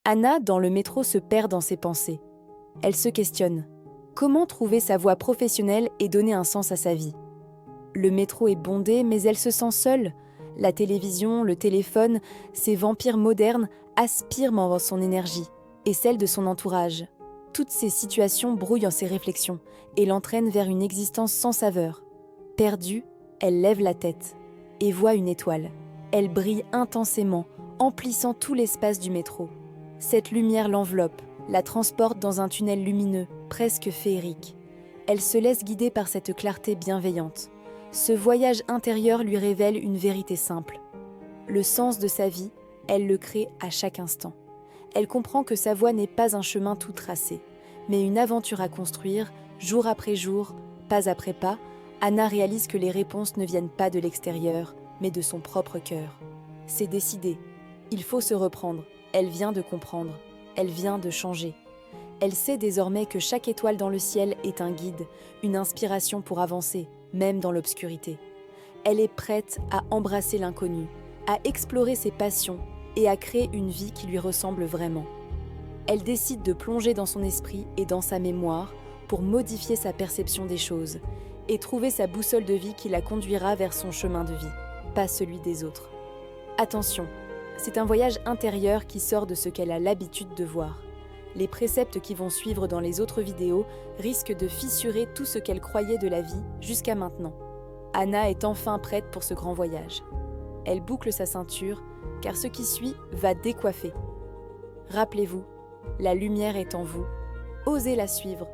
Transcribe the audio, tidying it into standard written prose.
Anna, dans le métro, se perd dans ses pensées. Elle se questionne. Comment trouver sa voie professionnelle et donner un sens à sa vie? Le métro est bondé, mais elle se sent seule. La télévision, le téléphone, ces vampires modernes aspirent dans son énergie et celle de son entourage. Toutes ces situations brouillent en ses réflexions et l'entraînent vers une existence sans saveur. Perdue, elle lève la tête et voit une étoile. Elle brille intensément, emplissant tout l'espace du métro. Cette lumière l'enveloppe, la transporte dans un tunnel lumineux, presque féerique. Elle se laisse guider par cette clarté bienveillante. Ce voyage intérieur lui révèle une vérité simple. Le sens de sa vie, elle le crée à chaque instant. Elle comprend que sa voie n'est pas un chemin tout tracé, mais une aventure à construire, jour après jour, pas après pas. Anna réalise que les réponses ne viennent pas de l'extérieur, mais de son propre cœur. C'est décidé. Il faut se reprendre. Elle vient de comprendre. Elle vient de changer. Elle sait désormais que chaque étoile dans le ciel est un guide, une inspiration pour avancer, même dans l'obscurité. Elle est prête à embrasser l'inconnu, à explorer ses passions et à créer une vie qui lui ressemble vraiment. Elle décide de plonger dans son esprit et dans sa mémoire pour modifier sa perception des choses et trouver sa boussole de vie qui la conduira vers son chemin de vie, pas celui des autres. Attention, c'est un voyage intérieur qui sort de ce qu'elle a l'habitude de voir. Les préceptes qui vont suivre dans les autres vidéos risquent de fissurer tout ce qu'elle croyait de la vie jusqu'à maintenant. Anna est enfin prête pour ce grand voyage. Elle boucle sa ceinture, car ce qui suit va décoiffer. Rappelez-vous, la lumière est en vous. Osez la suivre